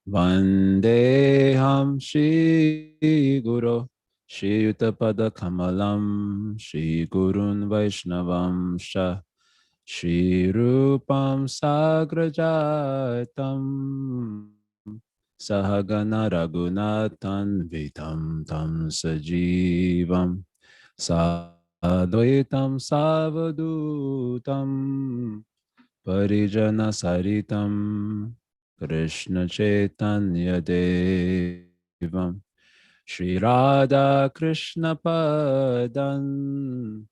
Vandeham Shri Guru Shri Yuttapada Kamalam Shri Gurun Vaishnavam Sha Shri Rupam Sagrajatam Sahagana Raghunathan Vitam Tam Sajivam Sadvaitam Savadutam Parijana Saritam Krishna Chaitanya Devam Shri Radha Krishna Padan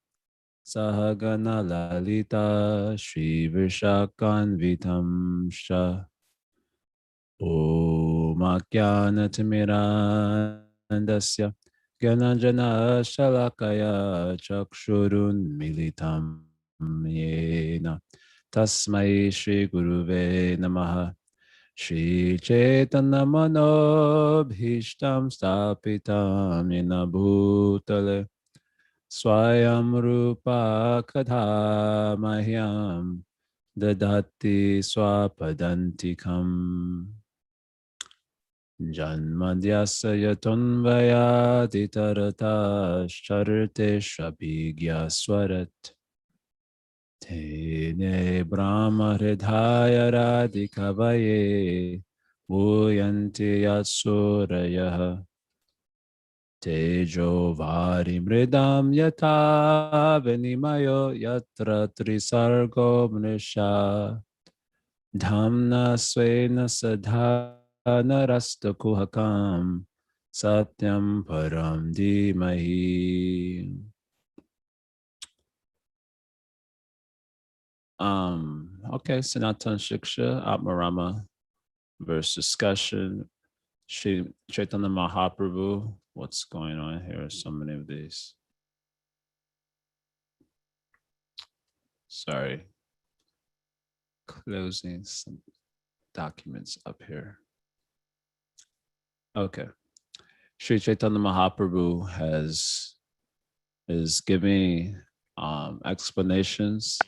Sahagana Lalita Shri Vishakanvitam Shah Om Ajnanatimirandasya Gyananjana Shalakaya Chakshurun Militam Yena Tasmai Shri Guruve Namaha Shri Chaitanya Manobhishtam Stapitam Yena Bhutale Swayam Rupa Kadha Mahyam Dadati Swapadantikam Janmadyasya Yatunvaya Ditarata Sharate Shabhigya Swarat Tene Brahma Hridaya Radhikavaye Uyanti Yasuraya Tejo Vari Mridam Yata Venimayo Yatra Trisargo Mrisha Dhamna Svena Sadhana Rastakuhakam Satyam Param Dhimahi. Okay, Sanatana Siksha, Atmarama verse discussion. Shri Chaitanya Mahaprabhu. What's going on here? So many of these. Sorry. Closing some documents up here. Okay. Shri Chaitanya Mahaprabhu is giving explanations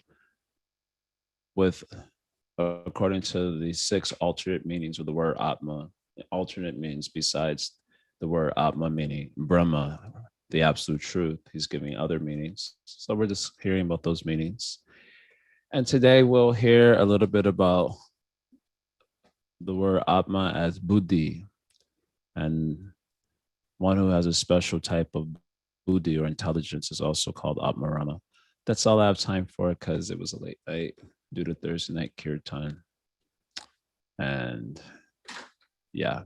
with according to the 6 alternate meanings of the word Atma. Alternate means besides the word Atma meaning Brahma, the absolute truth. He's giving other meanings. So we're just hearing about those meanings. And today we'll hear a little bit about the word Atma as Buddhi, and one who has a special type of Buddhi or intelligence is also called Atmarama. That's all I have time for because it was a late night due to Thursday night kirtan. And yeah,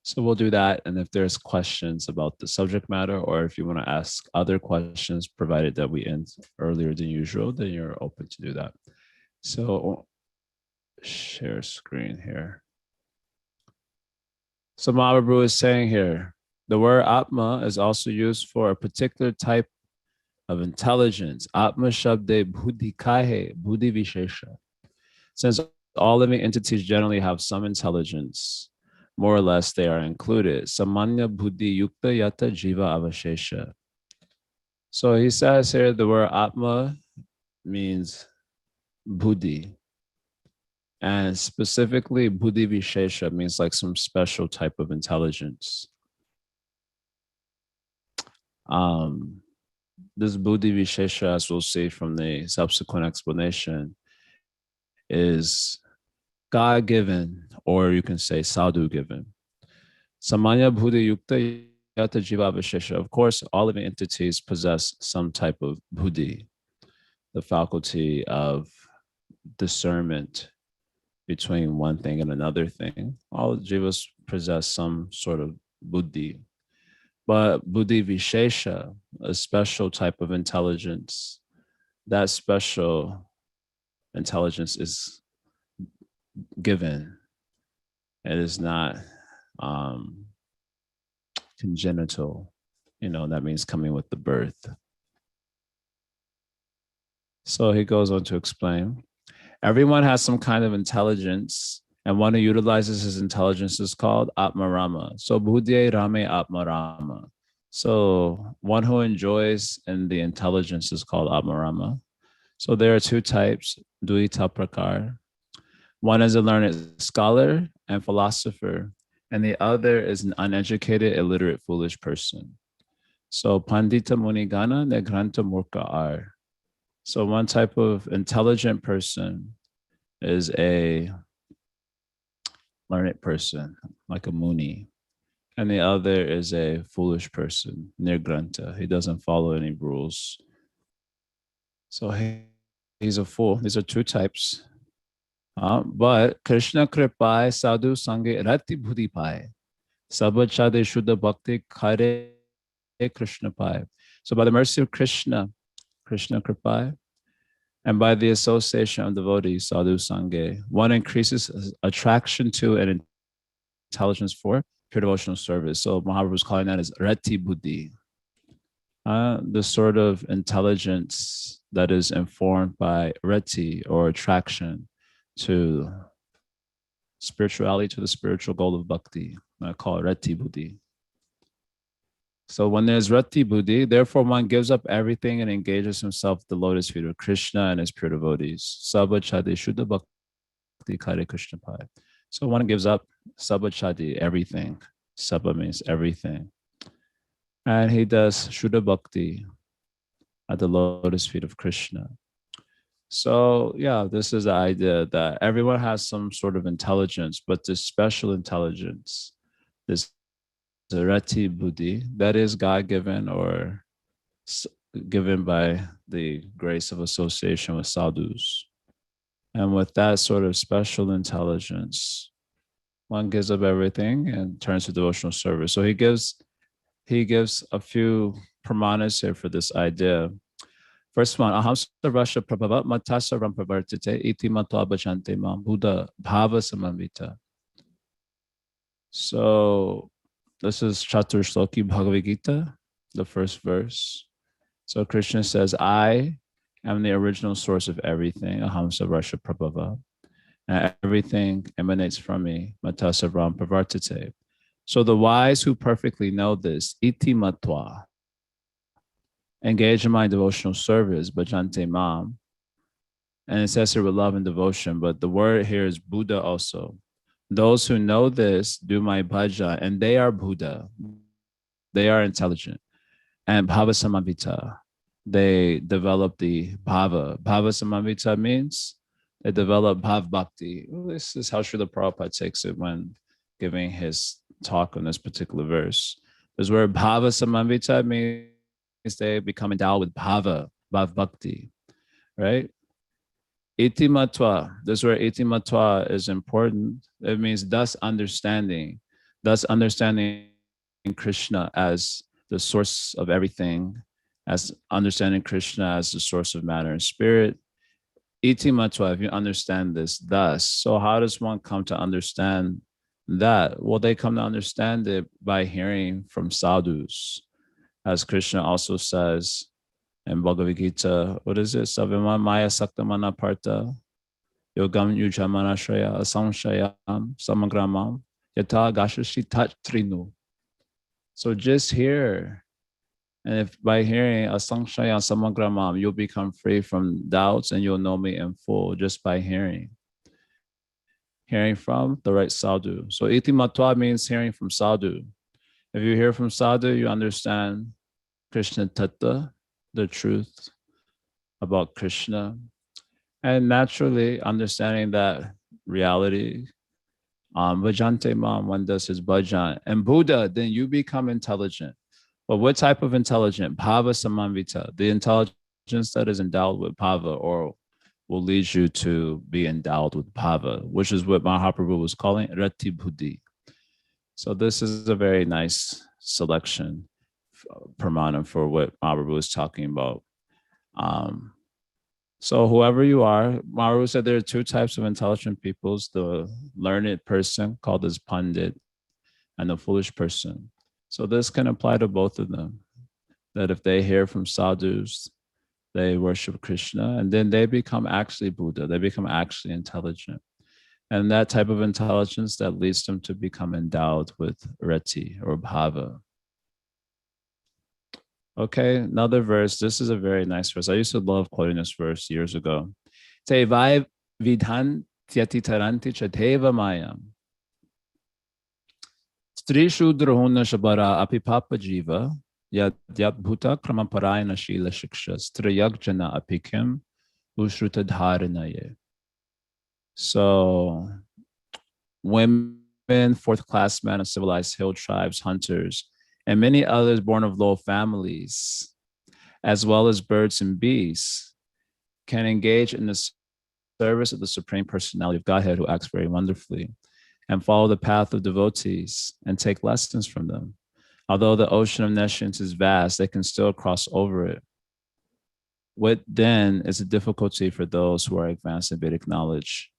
so we'll do that. And if there's questions about the subject matter, or if you want to ask other questions, provided that we end earlier than usual, then you're open to do that. So share screen here. So Mahaprabhu is saying here, the word Atma is also used for a particular type of intelligence. Atma Shabde Buddhi Kahe, Buddhi Vishesha. Since all living entities generally have some intelligence, more or less they are included. Samanya Buddhi Yukta Yata Jiva Avashesha. So he says here the word Atma means Buddhi. And specifically, Buddhi Vishesha means like some special type of intelligence. This Buddhi Vishesha, as we'll see from the subsequent explanation, is God-given, or you can say sadhu-given. Samanya Buddhi Yukta Yata Jiva Vishesha. Of course, all living entities possess some type of buddhi, the faculty of discernment between one thing and another thing. All jivas possess some sort of buddhi. But buddhi vishesha, a special type of intelligence, that special intelligence is given. It is not congenital. That means coming with the birth. So he goes on to explain. Everyone has some kind of intelligence, and one who utilizes his intelligence is called Atmarama. So Buddhye Rame Atmarama. So one who enjoys in the intelligence is called Atmarama. So there are 2 types, Duita Prakar. One is a learned scholar and philosopher, and the other is an uneducated, illiterate, foolish person. So Pandita Munigana Negranta Murka Ar. So one type of intelligent person is a learned person, like a Muni. And the other is a foolish person, Nirgranta. He doesn't follow any rules. So he's a fool. These are two types. But Krishna Kripai Sadhu Sange Rati Buddhi Pai. Sabachade Shuddha Bhakti Kare Krishna Pai. So by the mercy of Krishna, Krishna Kripai, and by the association of devotees, Sadhu Sange, one increases attraction to and intelligence for pure devotional service. So Mahaprabhu was calling that as Rati Buddhi. The sort of intelligence that is informed by Rati or attraction to spirituality, to the spiritual goal of bhakti. I call it Rati Buddhi. So when there's Rati Buddhi, therefore one gives up everything and engages himself at the lotus feet of Krishna and his pure devotees. Sabachadi Shuddha Bhakti Kare Krishna Pai. So one gives up Sabachadi, everything. Sabha means everything. And he does Shuddha Bhakti at the lotus feet of Krishna. So yeah, this is the idea that everyone has some sort of intelligence, but this special intelligence, this Rati Buddhi, that is God-given or given by the grace of association with sadhus. And with that sort of special intelligence, one gives up everything and turns to devotional service. So he gives a few pramanas here for this idea. First one, aham sarvasya prabhava matasa rampravartite iti matva bhajante mam Buddha bhava samamvita. So this is Chatur Shloki Bhagavad Gita, the first verse. So Krishna says, I am the original source of everything, aham sarvasya prabhava, and everything emanates from me, matasa rampravartite. So the wise who perfectly know this, iti matva, engage in my devotional service, bhajante mam. And it says here with love and devotion, but the word here is Buddha also. Those who know this do my bhaja, and they are Buddha. They are intelligent. And bhava samavita, they develop the bhava. Bhava samavita means they develop bhav bhakti. This is how Srila Prabhupada takes it when giving his talk on this particular verse. This word bhava samavita means they become endowed with bhava, bhav bhakti, right? Iti matva, this word iti matva is important. It means thus understanding Krishna as the source of everything, as understanding Krishna as the source of matter and spirit. Iti matva, if you understand this, thus. So how does one come to understand that? Well, they come to understand it by hearing from sadhus. As Krishna also says in Bhagavad Gita, what is it? Savima Maya Saktamana Parta, Yogam Yujamana Shraya, Asamshayam, Samagramam, Yata Gashashi Trinu. So just hear, and if by hearing Asamshayam Samagramam, you'll become free from doubts and you'll know me in full just by hearing. Hearing from the right sadhu. So iti matva means hearing from sadhu. If you hear from sadhu, you understand Krishna tattva, the truth about Krishna, and naturally understanding that reality. Bhajante mam, one does his bhajan, and Buddha, then you become intelligent. But what type of intelligent? Bhava samanvita, the intelligence that is endowed with bhava, or will lead you to be endowed with bhava, which is what Mahaprabhu was calling Rati Buddhi. So this is a very nice selection, pramana, for what Mahaprabhu was talking about. So whoever you are, Mahaprabhu said there are two types of intelligent peoples, the learned person called as Pandit and the foolish person. So this can apply to both of them, that if they hear from sadhus, they worship Krishna, and then they become actually Buddha, they become actually intelligent. And that type of intelligence that leads them to become endowed with rati or bhava. Okay, another verse. This is a very nice verse. I used to love quoting this verse years ago. Te vai vidhan Tyatitaranti Chateva Mayam. Stri Shudra Huna Shabara Apipapa Jiva Yat Bhuta Kramaparayana Shila Shiksha Strayakjana Apikim Ushrutadharanaye. So women, fourth class men of civilized hill tribes, hunters, and many others born of low families, as well as birds and beasts, can engage in the service of the Supreme Personality of Godhead who acts very wonderfully, and follow the path of devotees and take lessons from them. Although the ocean of nescience is vast, they can still cross over it. What then is a difficulty for those who are advanced in Vedic knowledge?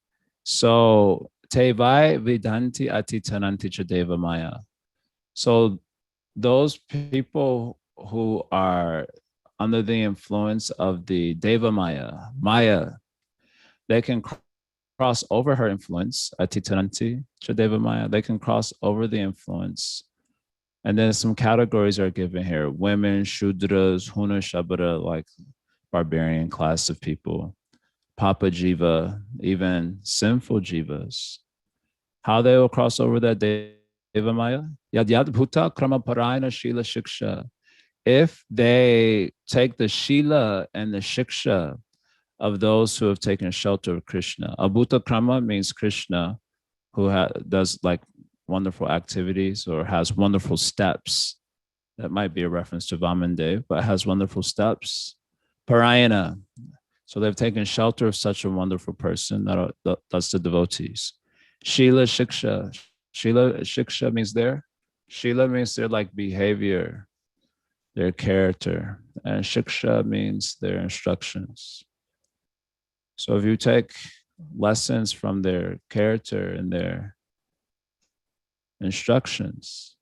So, Tevai Vidanti Atitananti Chadeva Maya. So, those people who are under the influence of the Deva Maya, they can cross over her influence, Atitananti Chadeva Maya. They can cross over the influence. And then some categories are given here: women, Shudras, Huna Shabara, like barbarian class of people, Papa Jiva, even sinful Jivas. How they will cross over that Deva Maya? Yad Yad Bhuta Krama Parayana Shila Shiksha. If they take the Shila and the Shiksha of those who have taken shelter of Krishna. Abhuta Krama means Krishna, who does like wonderful activities or has wonderful steps. That might be a reference to Vamandev, but has wonderful steps. Parayana. So they've taken shelter of such a wonderful person that's the devotees. Shila Shiksha. Shila Shiksha means Shila means their like behavior, their character. And Shiksha means their instructions. So if you take lessons from their character and their instructions,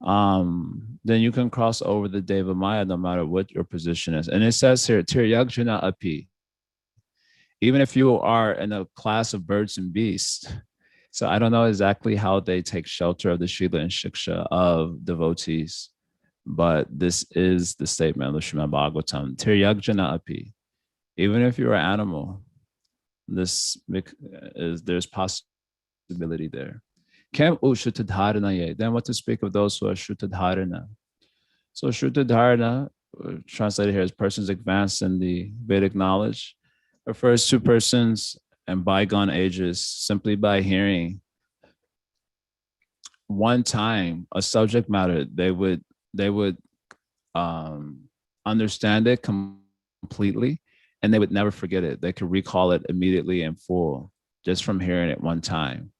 then you can cross over the Deva Maya no matter what your position is. And it says here, Tiryagjana Api, even if you are in a class of birds and beasts. So I don't know exactly how they take shelter of the Shila and Shiksha of devotees, but this is the statement of the Srimad Bhagavatam, Tiryagjana Api. Even if you're an animal, there's possibility there. Then what to speak of those who are Shrutadharana? So Shrutadharana, translated here as persons advanced in the Vedic knowledge, refers to persons in bygone ages simply by hearing one time a subject matter, they would understand it completely, and they would never forget it. They could recall it immediately in full just from hearing it one time.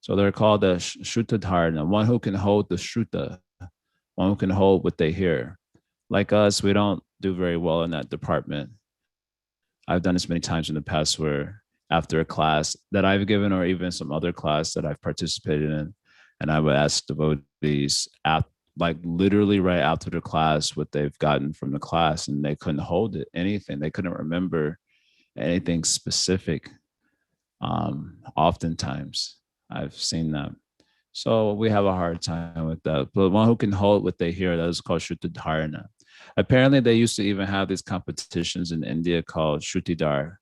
So they're called the Shrutadharana, one who can hold the Shruta, one who can hold what they hear. Like us, we don't do very well in that department. I've done this many times in the past where after a class that I've given or even some other class that I've participated in, and I would ask devotees like literally right after the class what they've gotten from the class, and they couldn't hold it, anything. They couldn't remember anything specific. Oftentimes I've seen that. So we have a hard time with that. But one who can hold what they hear, that is called Shrutadharana. Apparently they used to even have these competitions in India called Shrutidhar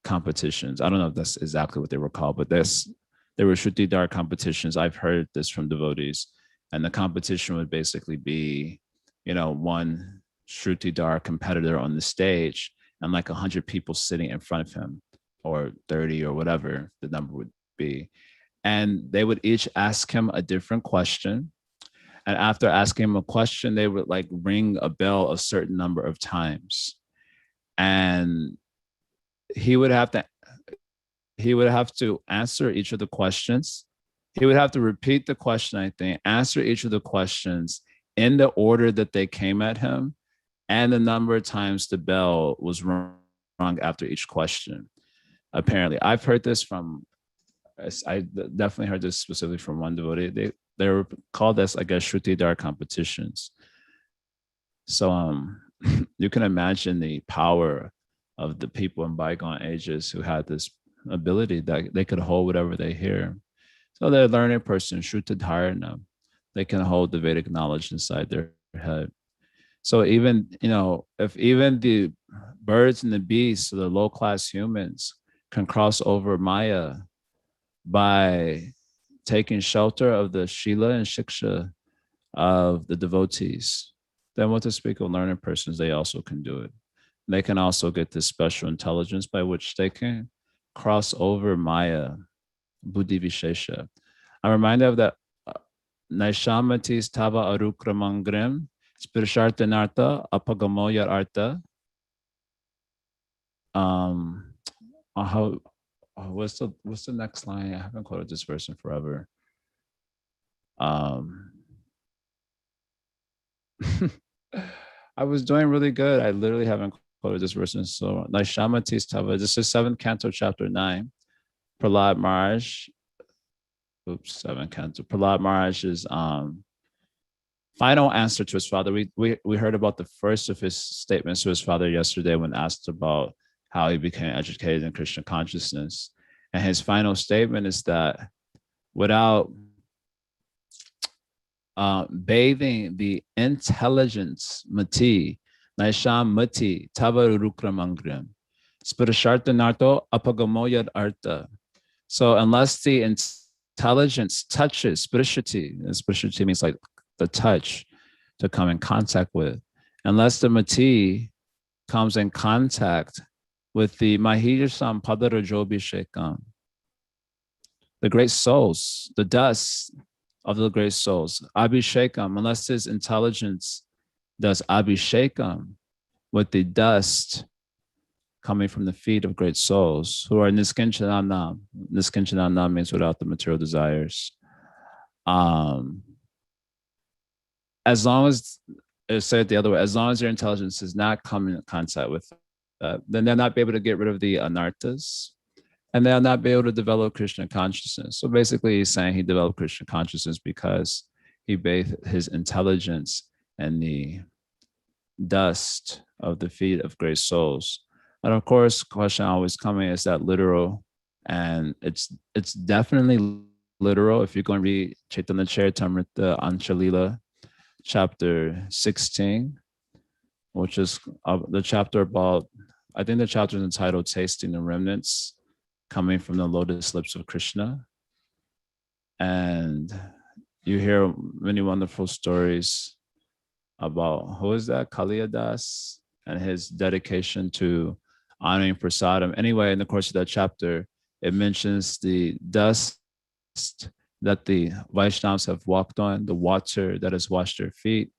competitions. I don't know if that's exactly what they were called, but there were Shrutidhar competitions. I've heard this from devotees. And the competition would basically be, one Shrutidhar competitor on the stage and like 100 people sitting in front of him, or 30 or whatever the number would be. And they would each ask him a different question. And after asking him a question, they would like ring a bell a certain number of times. And he would have to answer each of the questions. He would have to repeat the question, I think, answer each of the questions in the order that they came at him, and the number of times the bell was rung after each question. Apparently, I've heard this from, I definitely heard this specifically from one devotee. They were called as, I guess, Shrutidhar competitions. So you can imagine the power of the people in bygone ages who had this ability that they could hold whatever they hear. So they're a learning person, Shrutadharana. They can hold the Vedic knowledge inside their head. So even, if even the birds and the beasts, the low-class humans, can cross over Maya by taking shelter of the Shila and Shiksha of the devotees, then what to speak of learned persons, they also can do it. They can also get this special intelligence by which they can cross over Maya, Buddhi Vishesha. I'm reminded of that Naishamatis Tava Arukramangrim, Spirshartanartha, Apagamoyar Artha. How what's the next line? I haven't quoted this verse in forever. I was doing really good. I literally haven't quoted this verse in so Naishamatis Tava. This is 7th canto, chapter 9. Prahlad Maharaj. Oops, 7th canto. Prahlad Maharaj's final answer to his father. We heard about the first of his statements to his father yesterday when asked about how he became educated in Krishna consciousness. And his final statement is that without bathing the intelligence, mati, naisham mati, tavarukramangrim, spirashartanarto apagamoyad artha. So unless the intelligence touches spirituality, and spirituality means like the touch to come in contact with, unless the mati comes in contact with the mahijasam padarajobhishekam, the great souls, the dust of the great souls, abhishekam, unless his intelligence does abhishekam with the dust coming from the feet of great souls who are niskinchananam. Niskinchananam means without the material desires. As long as, say it the other way, as long as your intelligence is not coming in contact with that, then they'll not be able to get rid of the anarthas, and they'll not be able to develop Krishna consciousness. So basically, he's saying he developed Krishna consciousness because he bathed his intelligence in the dust of the feet of great souls. And of course, question always coming, is that literal? And it's definitely literal. If you're going to read Chaitanya Charitamrita Anchalila, chapter 16, which is the chapter about, I think the chapter is entitled Tasting the Remnants Coming from the Lotus Lips of Krishna. And you hear many wonderful stories about, who is that? Kaliyadas and his dedication to honoring prasadam. Anyway, in the course of that chapter, it mentions the dust that the Vaishnavas have walked on, the water that has washed their feet,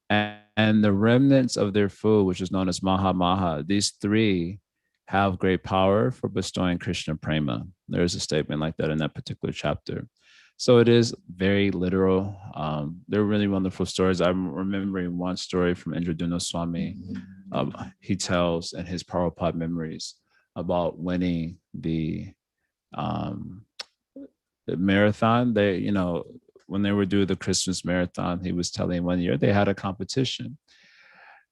and the remnants of their food, which is known as Maha Maha. These three have great power for bestowing Krishna prema. There is a statement like that in that particular chapter. So it is very literal. They're really wonderful stories. I'm remembering one story from Indraduna Swami. He tells in his Prabhupada memories about winning the marathon. They, when they were doing the Christmas marathon, he was telling 1 year they had a competition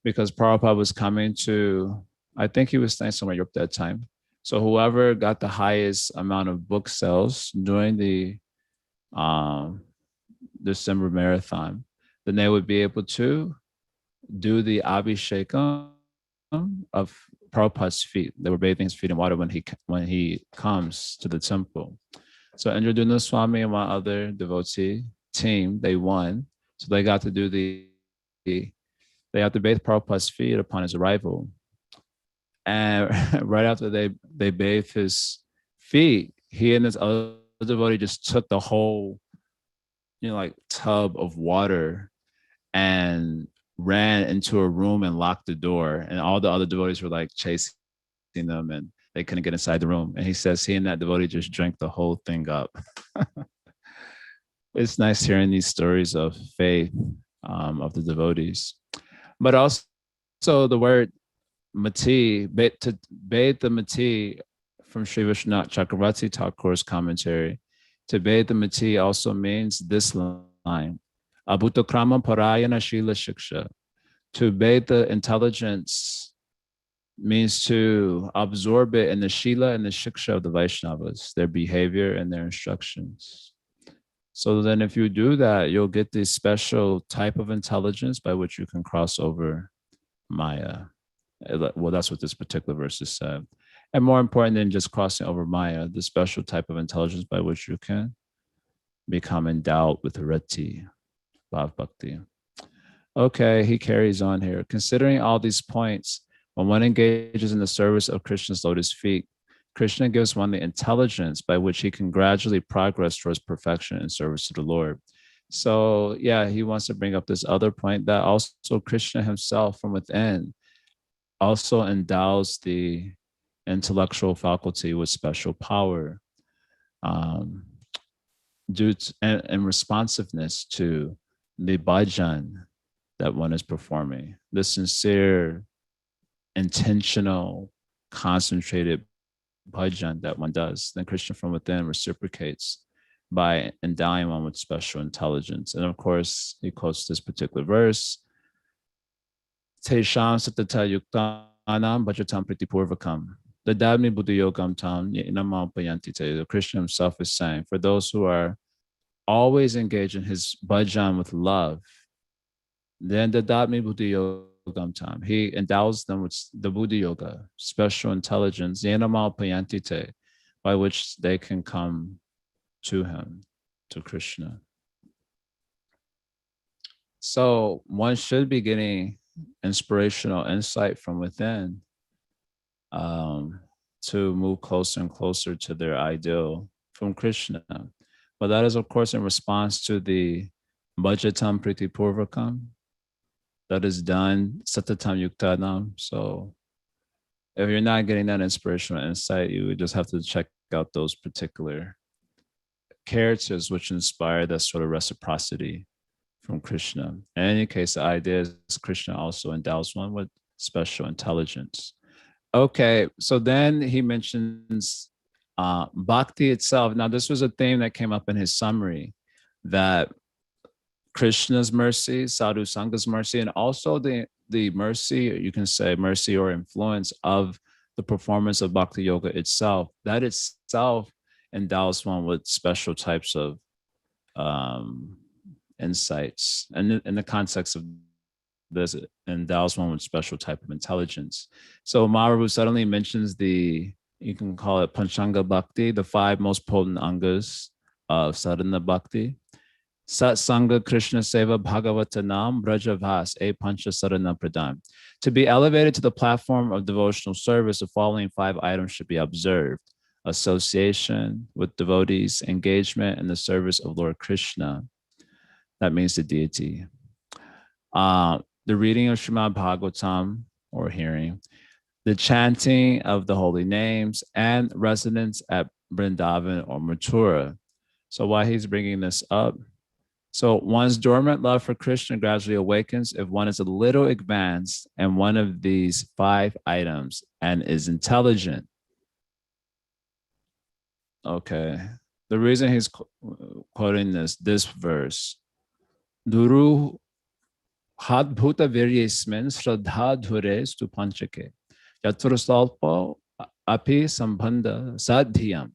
because Prabhupada was coming to, I think he was staying somewhere in Europe at that time. So whoever got the highest amount of book sales during the December marathon, then they would be able to do the abhishekam of Prabhupada's feet. They were bathing his feet in water when he comes to the temple. So Indraduna Swami and one other devotee team, they won. So they got to do they have to bathe Prabhupada's feet upon his arrival. And right after they bathed his feet, he and this other devotee just took the whole, like tub of water and ran into a room and locked the door. And all the other devotees were like chasing them and they couldn't get inside the room. And he says he and that devotee just drank the whole thing up. It's nice hearing these stories of faith of the devotees. But also the word mati, to bathe the mati, from Sri Vishwanath Chakravarti Thakur's commentary, to bathe the mati also means this line, abhutakrama parayana shila shiksha. To bathe the intelligence means to absorb it in the shila and the shiksha of the Vaishnavas, their behavior and their instructions. So then if you do that, you'll get this special type of intelligence by which you can cross over Maya. Well, that's what this particular verse is said. And more important than just crossing over Maya, the special type of intelligence by which you can become endowed with rati, bhav bhakti. Okay, he carries on here. Considering all these points, when one engages in the service of Krishna's lotus feet, Krishna gives one the intelligence by which he can gradually progress towards perfection in service to the Lord. So, yeah, he wants to bring up this other point that also Krishna himself from within also endows the intellectual faculty with special power um, due to, and responsiveness to the bhajan that one is performing, the sincere, intentional, concentrated bhajan that one does. Then Krishna from within reciprocates by endowing one with special intelligence. And of course, he quotes this particular verse, Tesham satata yuktanam bhajatam pritipurvakam. The Dadmi Buddha Yogam Tam Inamapayanti. Krishna himself is saying, for those who are always engaged in his bhajan with love, then the Dadmi Buddha Yogam Tam, he endows them with the Buddha Yoga, special intelligence, Yenamapayanti, by which they can come to him, to Krishna. So one should be getting inspirational insight from within to move closer and closer to their ideal from Krishna. But that is, of course, in response to the Bhajatam Priti Purvakam that is done Satatam Yuktanam. So if you're not getting that inspirational insight, you would just have to check out those particular characters which inspire that sort of reciprocity from Krishna. In any case, the idea is Krishna also endows one with special intelligence. Okay, so then he mentions bhakti itself. Now, this was a theme that came up in his summary, that Krishna's mercy, Sadhu Sanga's mercy, and also the mercy, you can say mercy or influence of the performance of bhakti yoga itself, that itself endows one with special types of insights. And in the context of this, endows one with special type of intelligence. So Mahaprabhu suddenly mentions you can call it Panchanga Bhakti, the 5 most potent angas of sadhana bhakti. Sat Sangha Krishna Seva Bhagavatanam Brajavas A Pancha Sadhana Pradhan. To be elevated to the platform of devotional service, the following 5 items should be observed: association with devotees, engagement in the service of Lord Krishna, that means the deity, the reading of Srimad Bhagavatam or hearing, the chanting of the holy names, and residence at Vrindavan or Mathura. So why he's bringing this up? So one's dormant love for Krishna gradually awakens if one is a little advanced in one of these 5 items and is intelligent. Okay. The reason he's quoting this verse, Duru Hadbhuta Viryasmin Shraddha Dhure Stupanchake Yaturastalpo Api Sambandha Sadhyam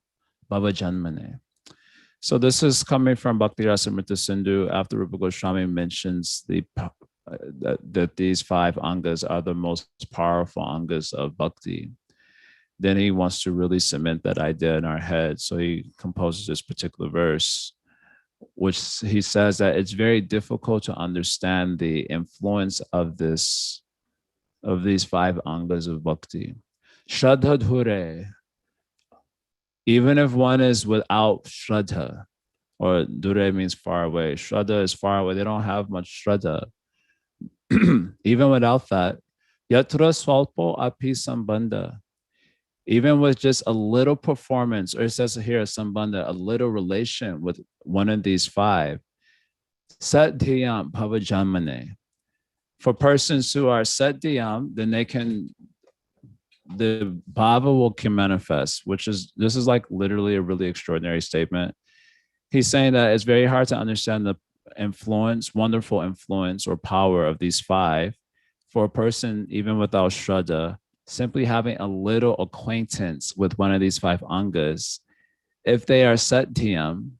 Bhava Janmane. So this is coming from Bhakti Rasamrita Sindhu after Rupa Goswami mentions that these 5 angas are the most powerful angas of bhakti. Then he wants to really cement that idea in our head. So he composes this particular verse, which he says that it's very difficult to understand the influence of these 5 angas of bhakti. Shraddha Dhure, even if one is without Shraddha, or Dure means far away. Shraddha is far away. They don't have much Shraddha. Even without that, Yatra Swalpo Api Sambandha, even with just a little performance, or it says here, Sambandha, a little relation with one of these 5, Satyam Bhavajanmane. For persons who are Satyam, then the bhava can manifest, this is like literally a really extraordinary statement. He's saying that it's very hard to understand the wonderful influence or power of these 5 for a person, even without Shraddha, simply having a little acquaintance with one of these 5 angas. If they are Satyam,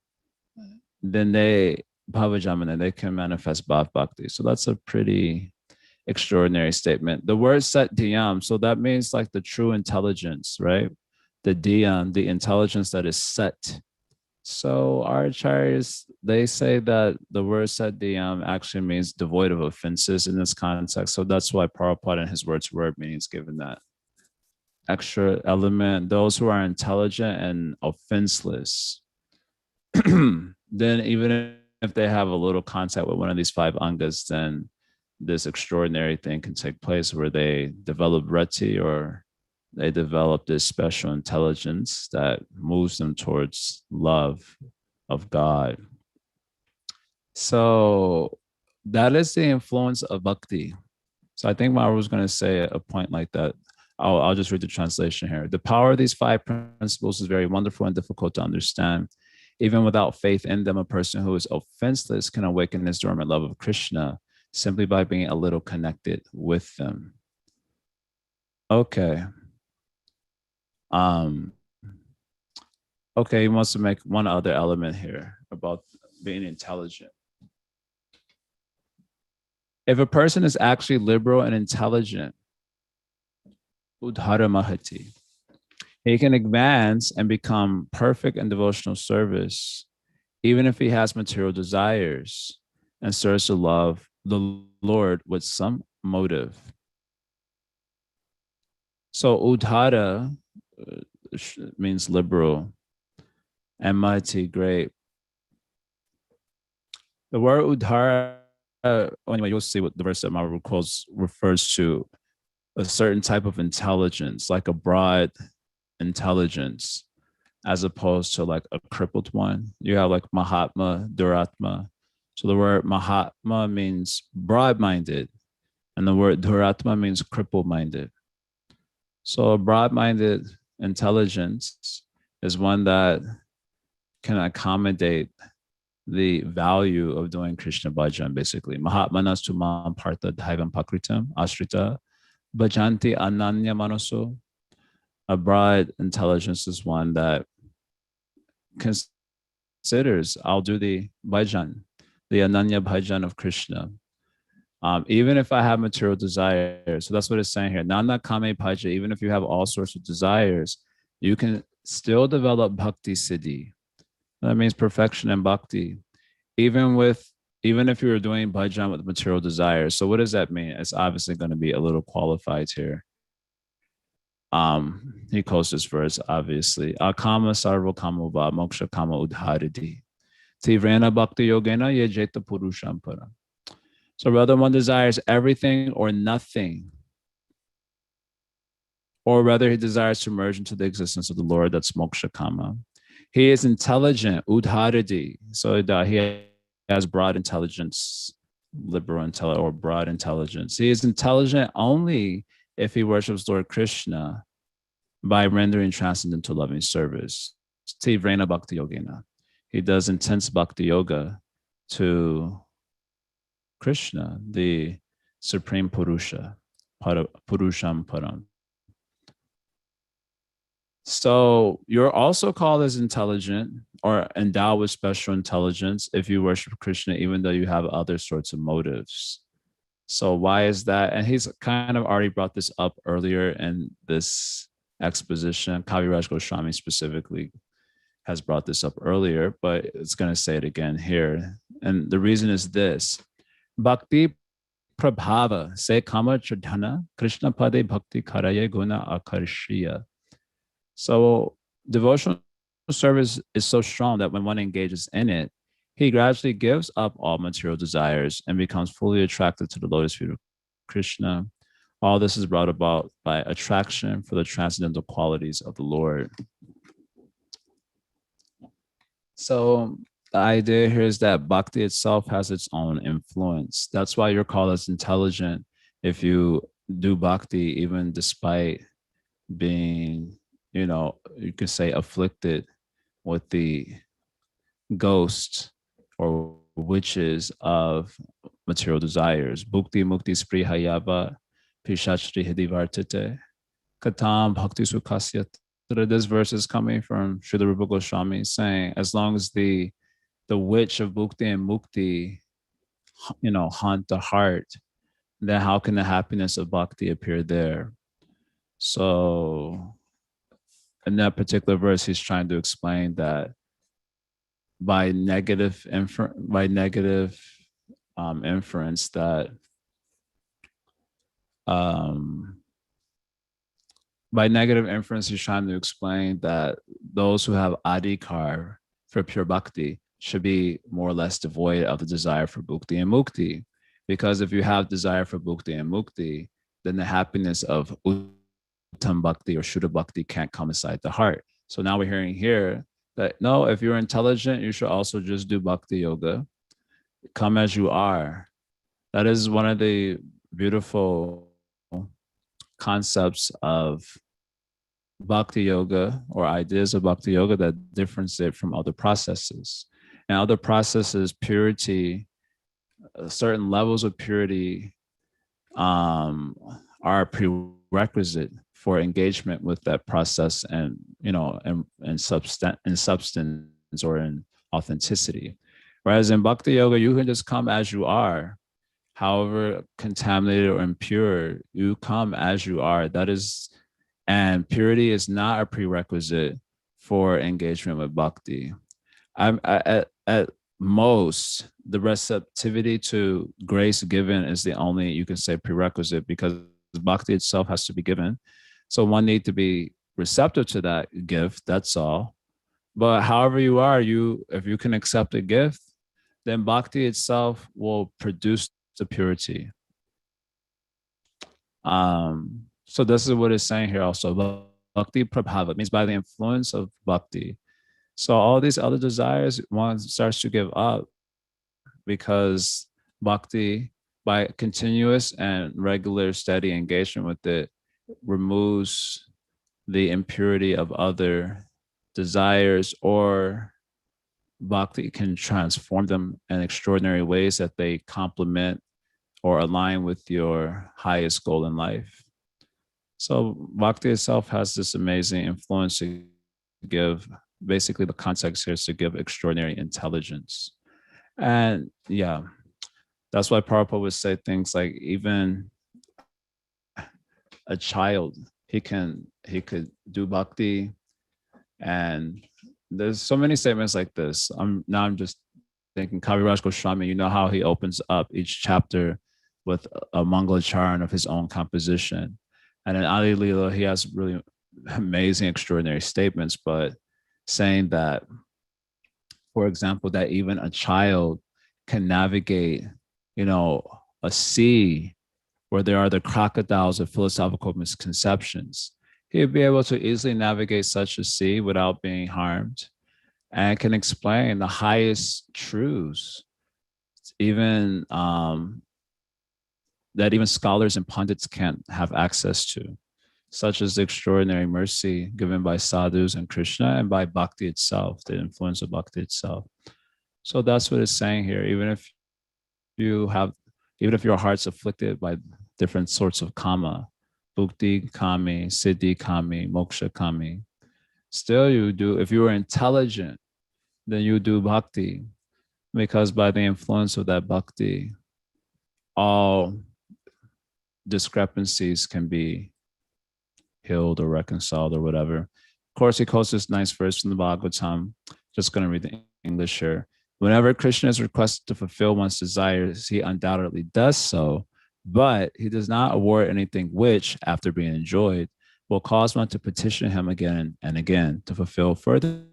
then they can manifest Bhav Bhakti. So that's a pretty extraordinary statement. The word Sat Dhyam, so that means like the true intelligence, right? The Dhyam, the intelligence that is set. So our acharyas, they say that the word Sat Dhyam actually means devoid of offenses in this context. So that's why Prabhupada in his word meanings given that extra element, those who are intelligent and offenseless. Then even if they have a little contact with one of these five angas, then this extraordinary thing can take place where they develop rati, or they develop this special intelligence that moves them towards love of God. So that is the influence of bhakti. So I think Maru was going to say a point like that. I'll just read the translation here. The power of these five principles is very wonderful and difficult to understand. Even without faith in them, a person who is offenseless can awaken his dormant love of Krishna simply by being a little connected with them. Okay. Okay, he wants to make one other element here about being intelligent. If a person is actually liberal and intelligent, udhara mahati, he can advance and become perfect in devotional service, even if he has material desires and serves to love the Lord with some motive. So udhara means liberal, and mahati, great. The word udhara, anyway, you'll see what the verse that Mahaprabhu quotes refers to a certain type of intelligence, like a broad intelligence, as opposed to like a crippled one. You have like Mahatma, Duratma. So the word Mahatma means broad-minded, and the word Duratma means crippled-minded. So a broad-minded intelligence is one that can accommodate the value of doing Krishna bhajan, basically. Mahatmanas tu mam partha dhaivam pakritam ashrita bhajanti ananya manoso. A broad intelligence is one that considers, I'll do the bhajan, the ananya bhajan of Krishna, even if I have material desires. So that's what it's saying here. Nana kame bhaja, even if you have all sorts of desires, you can still develop bhakti siddhi. That means perfection in bhakti, even if you were doing bhajan with material desires. So what does that mean? It's obviously going to be a little qualified here. He quotes this verse, obviously. Akama sarva kama va moksha kama udhariti. Tivrena bhakti yogena ye jeta purusham para. So whether one desires everything or nothing, or whether he desires to merge into the existence of the Lord, that's moksha kama. He is intelligent, udhariti. So that he has broad intelligence, liberal intelligence, or broad intelligence. He is intelligent only if he worships Lord Krishna by rendering transcendental loving service. Tivrena bhakti yogena. He does intense bhakti yoga to Krishna, the supreme Purusha, Purusham Param. So you're also called as intelligent or endowed with special intelligence if you worship Krishna, even though you have other sorts of motives. So why is that? And he's kind of already brought this up earlier in this exposition. Kaviraj Goswami specifically has brought this up earlier, but it's going to say it again here. And the reason is this: Bhakti prabhava se kama chadhana Krishna pade bhakti karaye guna akarshiya. So devotional service is so strong that when one engages in it, he gradually gives up all material desires and becomes fully attracted to the lotus feet of Krishna. All this is brought about by attraction for the transcendental qualities of the Lord. So the idea here is that bhakti itself has its own influence. That's why you're called as intelligent if you do bhakti, even despite being, you could say afflicted with the ghosts or witches of material desires. Bhukti mukti sprihayava pishachri hidivartite katam bhakti sukhasyat. This verse is coming from Srila Rupa Goswami saying, as long as the witch of bhukti and mukti, haunt the heart, then how can the happiness of bhakti appear there? So in that particular verse, he's trying to explain that by negative inference that um, by negative inference, he's trying to explain that those who have adhikar for pure bhakti should be more or less devoid of the desire for bhukti and mukti. Because if you have desire for bhukti and mukti, then the happiness of uttam bhakti or shuddha bhakti can't come inside the heart. So now we're hearing here that no, if you're intelligent, you should also just do bhakti yoga. Come as you are. That is one of the beautiful concepts of bhakti yoga or ideas of bhakti yoga that differentiate from other processes. And other processes, purity, certain levels of purity are a prerequisite for engagement with that process and, in substance or in authenticity. Whereas in bhakti yoga, you can just come as you are, however contaminated or impure, you come as you are. That is, and purity is not a prerequisite for engagement with bhakti. At most, the receptivity to grace given is the only, you can say, prerequisite, because bhakti itself has to be given. So one need to be receptive to that gift. That's all. But however you are, if you can accept a gift, then bhakti itself will produce the purity. So this is what it's saying here also. Bhakti prabhava means by the influence of bhakti. So all these other desires, one starts to give up because bhakti, by continuous and regular steady engagement with it, removes the impurity of other desires, or bhakti can transform them in extraordinary ways that they complement or align with your highest goal in life. So bhakti itself has this amazing influence to give, basically the context here is to give extraordinary intelligence. And yeah, that's why Prabhupada would say things like even a child, he could do bhakti. And there's so many statements like this. I'm just thinking Kaviraj Goswami, you know how he opens up each chapter with a Mangalacharan of his own composition. And in Adi Lila, he has really amazing, extraordinary statements, but saying that, for example, that even a child can navigate, a sea where there are the crocodiles of philosophical misconceptions. He'd be able to easily navigate such a sea without being harmed, and can explain the highest truths, even that even scholars and pundits can't have access to, such as the extraordinary mercy given by sadhus and Krishna and by bhakti itself, the influence of bhakti itself. So that's what it's saying here. Even if your heart's afflicted by different sorts of kama, bhukti kami, siddhi kami, moksha kami, still you do, if you are intelligent, then you do bhakti, because by the influence of that bhakti, all discrepancies can be healed or reconciled or whatever. Of course, he quotes this nice verse from the Bhagavatam. Just going to read the English here. Whenever Krishna is requested to fulfill one's desires, he undoubtedly does so, but he does not award anything which, after being enjoyed, will cause one to petition him again and again to fulfill further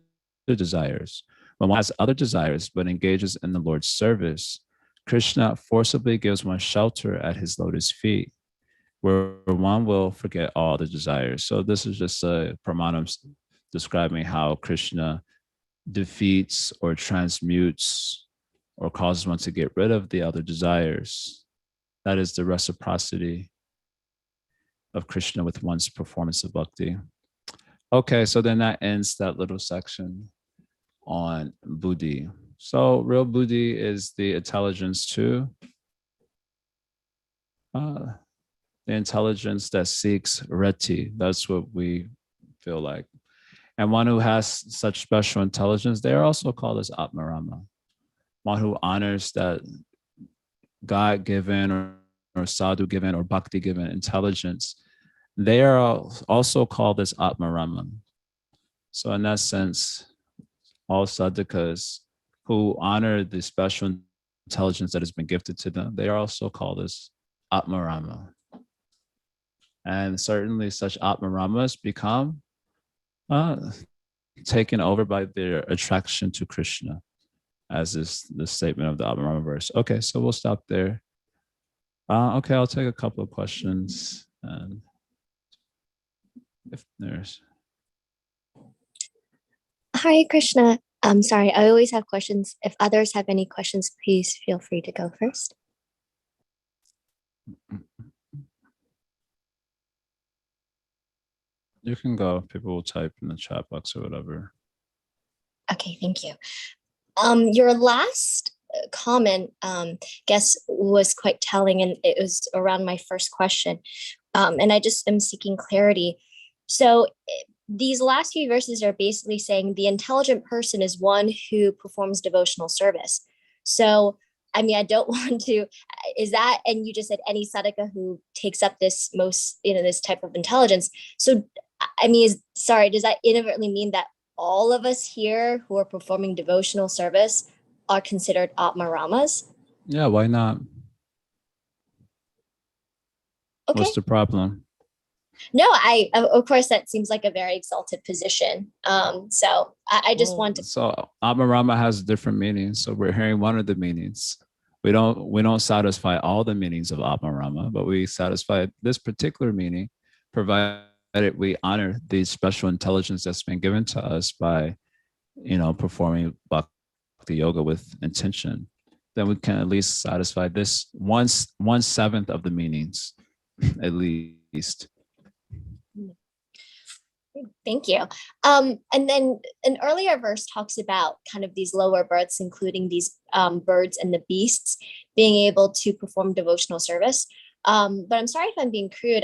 desires. When one has other desires but engages in the Lord's service, Krishna forcibly gives one shelter at his lotus feet, where one will forget all the desires. So this is just a pramanam describing how Krishna defeats or transmutes or causes one to get rid of the other desires. That is the reciprocity of Krishna with one's performance of bhakti. Okay, so then that ends that little section on buddhi. So real buddhi is the intelligence too. The intelligence that seeks reti. That's what we feel like. And one who has such special intelligence, they are also called as Atmarama. One who honors that God-given or or sadhu given or bhakti given intelligence, they are also called as Atmarama. So in that sense, all sadhakas who honor the special intelligence that has been gifted to them, they are also called as Atmarama. And certainly such Atmaramas become taken over by their attraction to Krishna, as is the statement of the Atmarama verse. Okay, so we'll stop there. Okay, I'll take a couple of questions. And if there's... Hare Krishna. I'm sorry, I always have questions. If others have any questions, please feel free to go first. You can go. People will type in the chat box or whatever. Okay, thank you. Your last comment, guess, was quite telling, and it was around my first question. And I just am seeking clarity. So these last few verses are basically saying the intelligent person is one who performs devotional service. So, I mean, I don't want to, is that, and you just said any sadhaka who takes up this this type of intelligence. So, I mean, does that inadvertently mean that all of us here who are performing devotional service are considered Atmaramas? Yeah, why not? Okay. What's the problem? No, of course, that seems like a very exalted position. So I just want to. So Atmarama has different meanings. So we're hearing one of the meanings. We don't satisfy all the meanings of Atmarama, but we satisfy this particular meaning, provided we honor the special intelligence that's been given to us by, performing bhakti yoga with intention. Then we can at least satisfy this 1/7 of the meanings, at least. Thank you. And then an earlier verse talks about kind of these lower births, including these birds and the beasts, being able to perform devotional service. But I'm sorry if I'm being crude.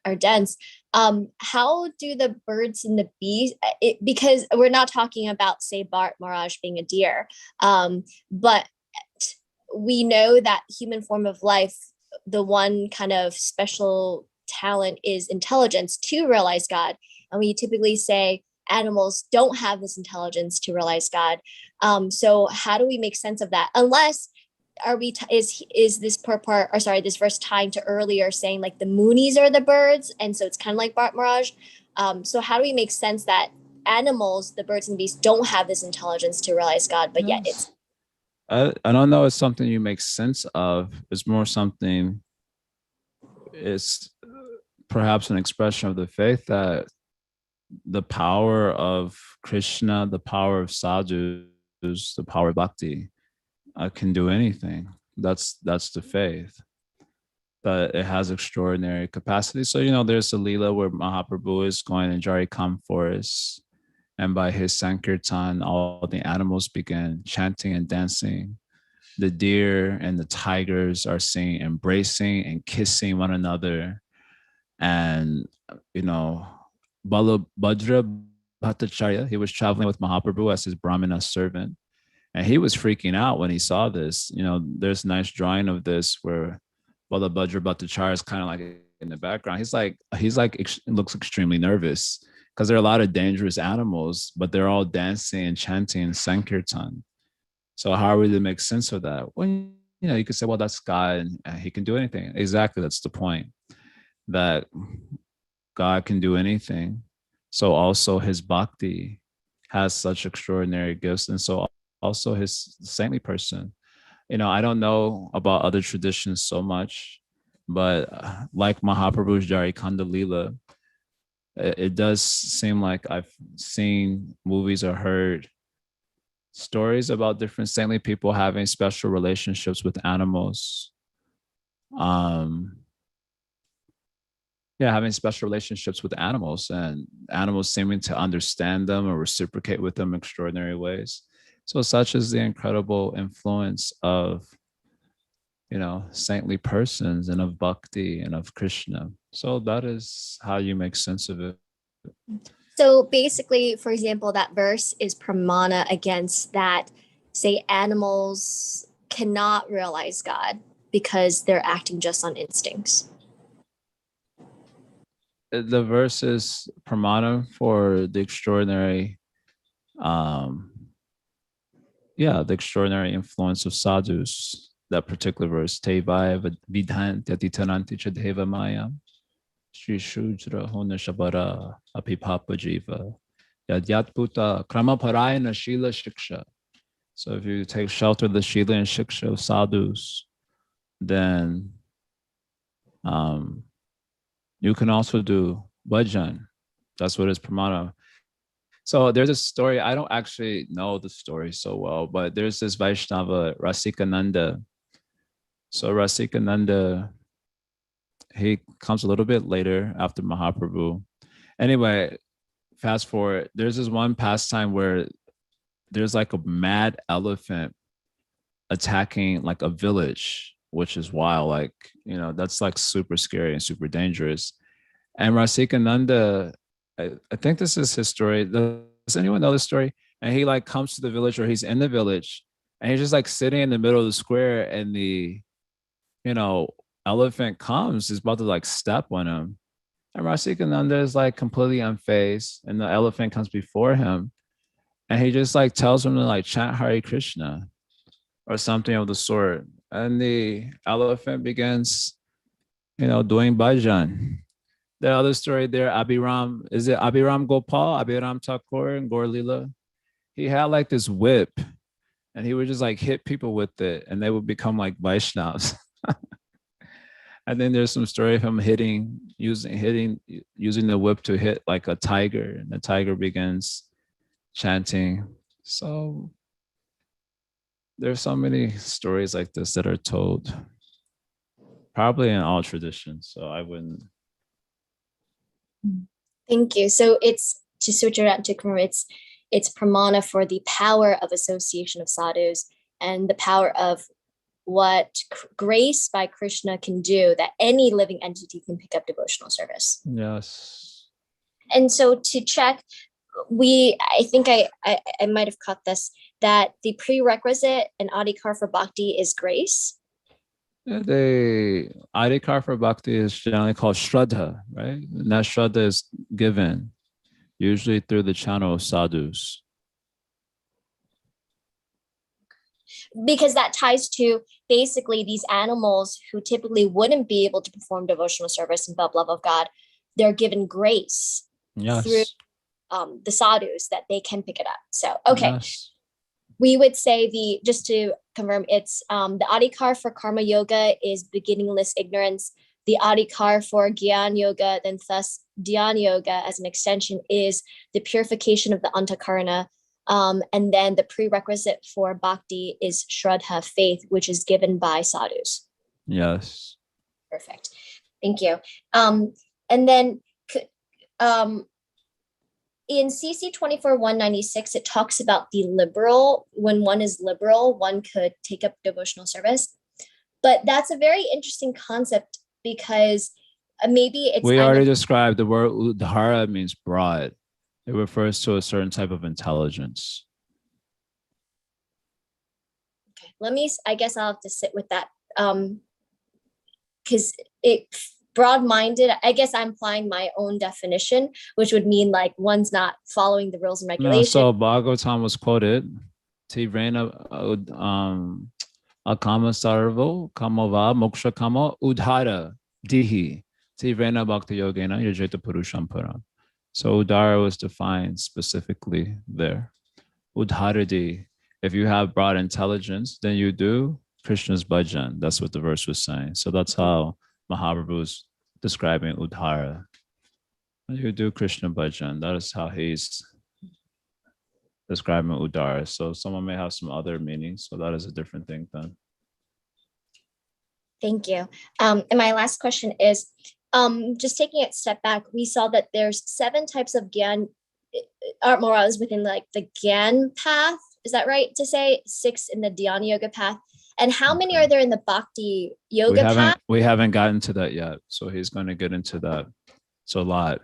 Or dense. How do the birds and the bees? Because we're not talking about, say, Bharat Maharaj being a deer, but we know that human form of life, the one kind of special talent is intelligence to realize God. And we typically say animals don't have this intelligence to realize God. So how do we make sense of that? Unless is this this verse tying to earlier saying like the Moonies are the birds, and so it's kind of like Bharat Maharaj. So how do we make sense that animals, the birds and beasts, don't have this intelligence to realize God, but yet it's... I don't know. It's something you make sense of. It's more something. It's perhaps an expression of the faith that the power of Krishna, the power of sadhus, the power of bhakti, can do anything. That's the faith, that it has extraordinary capacity. So there's a lila where Mahaprabhu is going in Jarikham forest, and by his sankirtan, all the animals begin chanting and dancing. The deer and the tigers are seen embracing and kissing one another. And Balabhadra Bhattacharya, he was traveling with Mahaprabhu as his Brahmana servant. And he was freaking out when he saw this. There's a nice drawing of this where Balabhadra Bhattacharya is kind of like in the background. He's like looks extremely nervous because there are a lot of dangerous animals, but they're all dancing and chanting Sankirtan. So how are we to make sense of that? Well, you could say, well, that's God and he can do anything. Exactly, that's the point. That God can do anything. So also his bhakti has such extraordinary gifts, and so also his saintly person. I don't know about other traditions so much, but like Mahaprabhu's Jarikanda Leela, it does seem like I've seen movies or heard stories about different saintly people having special relationships with animals. Having special relationships with animals, and animals seeming to understand them or reciprocate with them in extraordinary ways. So such is the incredible influence of, saintly persons and of bhakti and of Krishna. So that is how you make sense of it. So basically, for example, that verse is pramana against that, say, animals cannot realize God. because they're acting just on instincts. The verse is pramana for the extraordinary, the extraordinary influence of sadhus. That particular verse, Tevaya vidhan tatitananti chadheva maya, Sri Shudra hona shabara apipapa jiva, yadyatputa kramaparayana shila shiksha. So if you take shelter of the shila and shiksha of sadhus, then you can also do bhajan. That's what is pramana. So there's a story. I don't actually know the story so well, but there's this Vaishnava, Rasikananda. So Rasikananda, he comes a little bit later after Mahaprabhu. Anyway, fast forward. There's this one pastime where there's like a mad elephant attacking like a village, which is wild. Like, that's like super scary and super dangerous. And Rasikananda, I think this is his story. Does anyone know the story? And he like comes to the village, or he's in the village, and he's just like sitting in the middle of the square, and the elephant comes, is about to like step on him. And Rasikananda is like completely unfazed, and the elephant comes before him, and he just like tells him to like chant Hare Krishna or something of the sort. And the elephant begins, doing bhajan. The other story there, Abhiram, is it Abhiram Gopal, Abhiram Thakur and Gaur Lila? He had like this whip, and he would just like hit people with it, and they would become like Vaishnavas. And then there's some story of him using the whip to hit like a tiger, and the tiger begins chanting. So there's so many stories like this that are told, probably in all traditions. So I wouldn't. Thank you. So it's, to switch around to confirm, it's pramana for the power of association of sadhus and the power of what grace by Krishna can do, that any living entity can pick up devotional service. Yes. And so to check, I think I might have caught this, that the prerequisite and adhikar for bhakti is grace. Yeah, the adhikar for bhakti is generally called shraddha, right? And that shraddha is given usually through the channel of sadhus. Because that ties to basically these animals who typically wouldn't be able to perform devotional service and felt love of God, they're given grace through the sadhus that they can pick it up. So, okay. Yes. We would say just to confirm, it's the adhikar for karma yoga is beginningless ignorance. The adhikar for gyan yoga, then thus dhyan yoga as an extension, is the purification of the antakarana. And then the prerequisite for bhakti is shraddha, faith, which is given by sadhus. Yes. Perfect. Thank you. And then in CC 24-196, it talks about the liberal. When one is liberal, one could take up devotional service. But that's a very interesting concept, because maybe it's... We already described the word udhara means broad. It refers to a certain type of intelligence. Okay, I guess I'll have to sit with that. Because broad-minded, I guess I'm applying my own definition, which would mean like one's not following the rules and regulations. No, so Bhagavatam was quoted, Tivrena akama sarvo kamava moksha kama udhara dihi Tivrena bhakti yogena yajeta purusham param. So udhara was defined specifically there. Udharadi, if you have broad intelligence, then you do Krishna's bhajan. That's what the verse was saying. So that's how Mahaprabhu is describing udhara. You do Krishna bhajan. That is how he's describing udhara. So someone may have some other meanings. So that is a different thing then. Thank you. And my last question is, just taking it a step back, we saw that there's 7 types of Gyan, Art Morales within like the Gyan path. Is that right to say? 6 in the Dhyana Yoga path. And how many are there in the Bhakti Yoga path? We haven't gotten to that yet. So he's going to get into that. It's a lot.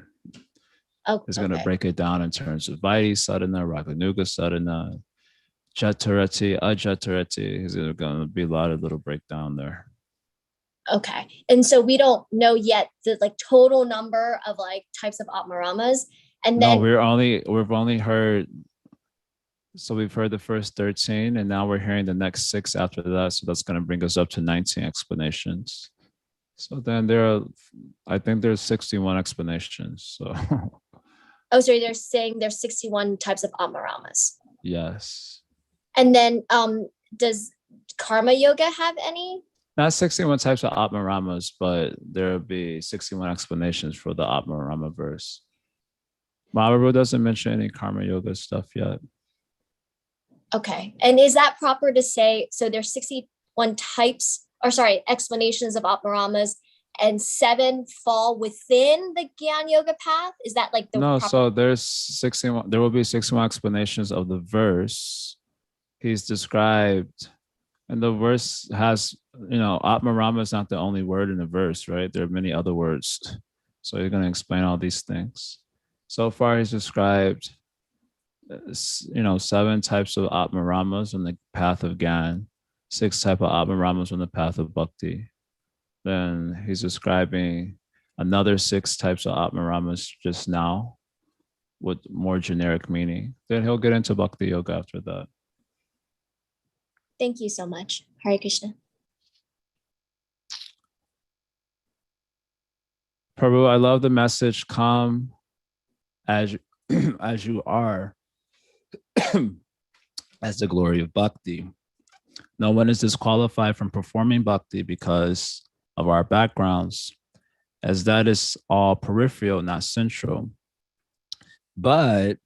Oh, he's going to break it down in terms of Vaidhi Sadhana, Raganuga Sadhana, Jatarati, Ajatarati. He's going to be a lot of little breakdown there. Okay. And so we don't know yet the like total number of like types of Atmaramas. And No, then we've only heard, so we've heard the first 13, and now we're hearing the next 6 after that. So that's going to bring us up to 19 explanations. So then I think there's 61 explanations. So oh, sorry, they're saying there's 61 types of Atmaramas. yes. And then does Karma Yoga have any? Not 61 types of Atmaramas, but there'll be 61 explanations for the Atmarama verse. Mahaprabhu doesn't mention any Karma Yoga stuff yet. Okay. And is that proper to say, so there's 61 types, or sorry, explanations of Atmaramas, and 7 fall within the Gyan Yoga path? Is that like the No, proper? so there's 61, there will be 61 explanations of the verse. He's described, and the verse has, Atmarama is not the only word in the verse, right? There are many other words. So you're going to explain all these things. So far, he's described, 7 types of Atmaramas on the path of Gyan, 6 types of Atmaramas on the path of Bhakti. Then he's describing another 6 types of Atmaramas just now with more generic meaning. Then he'll get into Bhakti Yoga after that. Thank you so much. Hare Krishna. Prabhu, I love the message, come as as you are, as the glory of Bhakti. No one is disqualified from performing Bhakti because of our backgrounds, as that is all peripheral, not central. But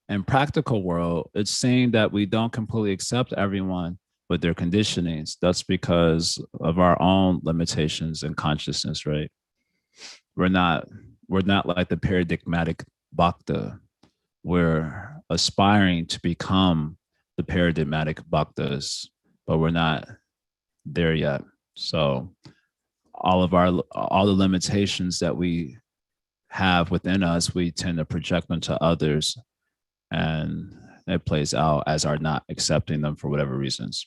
in practical world, it's saying that we don't completely accept everyone with their conditionings. That's because of our own limitations and consciousness, right? We're not like the paradigmatic bhakta. We're aspiring to become the paradigmatic bhaktas, but we're not there yet. So all the limitations that we have within us, we tend to project them to others, and it plays out as our not accepting them for whatever reasons.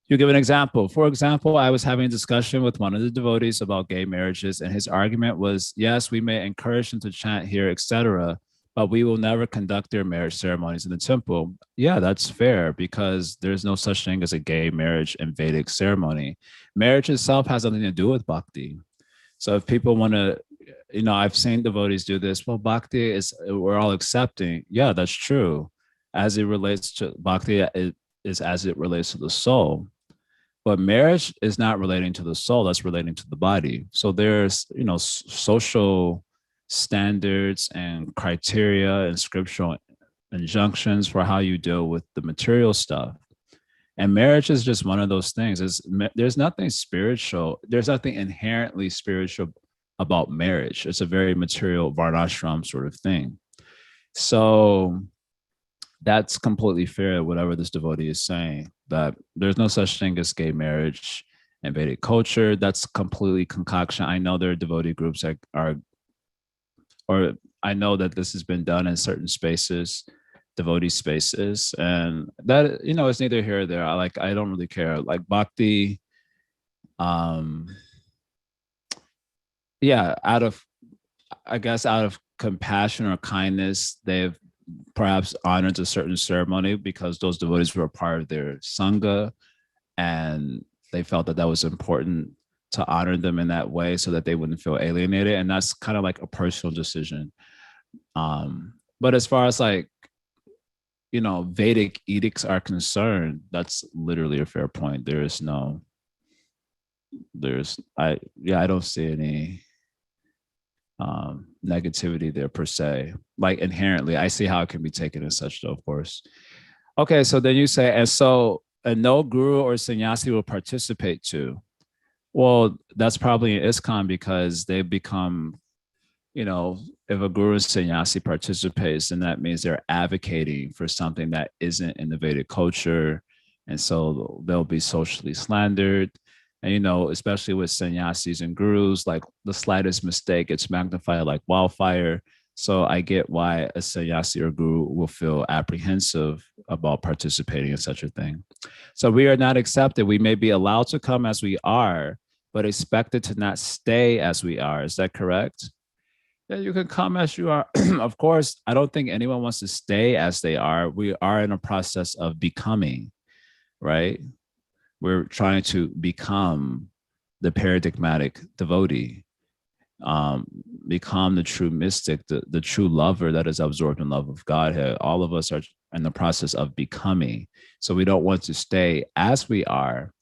You give an example. For example, I was having a discussion with one of the devotees about gay marriages, and his argument was, yes, we may encourage them to chant here, etc., but we will never conduct their marriage ceremonies in the temple. Yeah, that's fair, because there's no such thing as a gay marriage in Vedic ceremony. Marriage itself has nothing to do with bhakti. So if people want to, I've seen devotees do this. Well, bhakti is, we're all accepting. Yeah, that's true. As it relates to bhakti, it is as it relates to the soul. But marriage is not relating to the soul, that's relating to the body. So there's, social standards and criteria and scriptural injunctions for how you deal with the material stuff. And marriage is just one of those things. There's nothing spiritual. There's nothing inherently spiritual about marriage. It's a very material varnashram sort of thing. So that's completely fair, whatever this devotee is saying, that there's no such thing as gay marriage in Vedic culture. That's completely concoction. I know there are devotee groups that are, or I know that this has been done in certain spaces, devotee spaces, and that, is neither here or there. I don't really care. Like bhakti, yeah, out of compassion or kindness, they've perhaps honored a certain ceremony because those devotees were a part of their sangha, and they felt that that was important to honor them in that way so that they wouldn't feel alienated. And that's kind of like a personal decision. But as far as Vedic edicts are concerned, that's literally a fair point. I don't see any negativity there per se. Like inherently, I see how it can be taken as such, though, of course. Okay, so then you say, and no guru or sannyasi will participate too. Well, that's probably in ISKCON because they've become, if a guru or sannyasi participates, then that means they're advocating for something that isn't in the Vedic culture. And so they'll be socially slandered. And, especially with sannyasis and gurus, like the slightest mistake, it's magnified like wildfire. So I get why a sannyasi or guru will feel apprehensive about participating in such a thing. So we are not accepted. We may be allowed to come as we are, but expected to not stay as we are. Is that correct? Yeah, you can come as you are. Of course, I don't think anyone wants to stay as they are. We are in a process of becoming, right? We're trying to become the paradigmatic devotee, um, become the true mystic, the true lover that is absorbed in love of Godhead. All of us are in the process of becoming. So we don't want to stay as we are.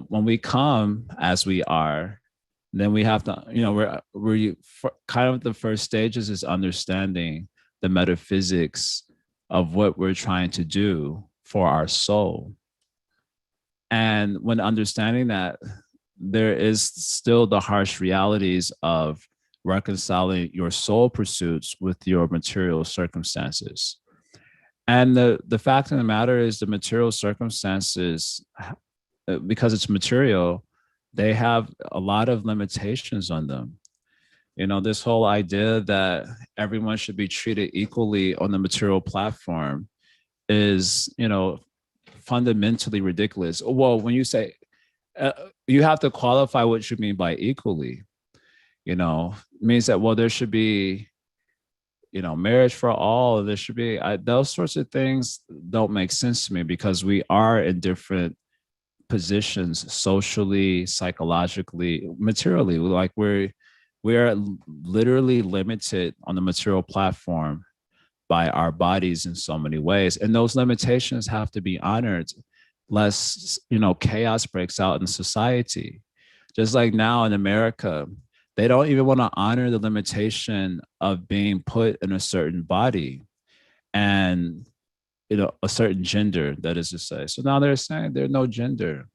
When we come as we are, then we have to, we're kind of the first stages is understanding the metaphysics of what we're trying to do for our soul. And when understanding that, there is still the harsh realities of reconciling your soul pursuits with your material circumstances. And the fact of the matter is the material circumstances, because it's material, they have a lot of limitations on them. This whole idea that everyone should be treated equally on the material platform is, fundamentally ridiculous. Well, when you say, you have to qualify what you mean by equally, means that, well, there should be, marriage for all. There should be, those sorts of things don't make sense to me, because we are in different positions socially, psychologically, materially. Like we're literally limited on the material platform by our bodies in so many ways, and those limitations have to be honored, lest chaos breaks out in society. Just like now in America, they don't even want to honor the limitation of being put in a certain body and a certain gender, that is to say. So now they're saying there's no gender.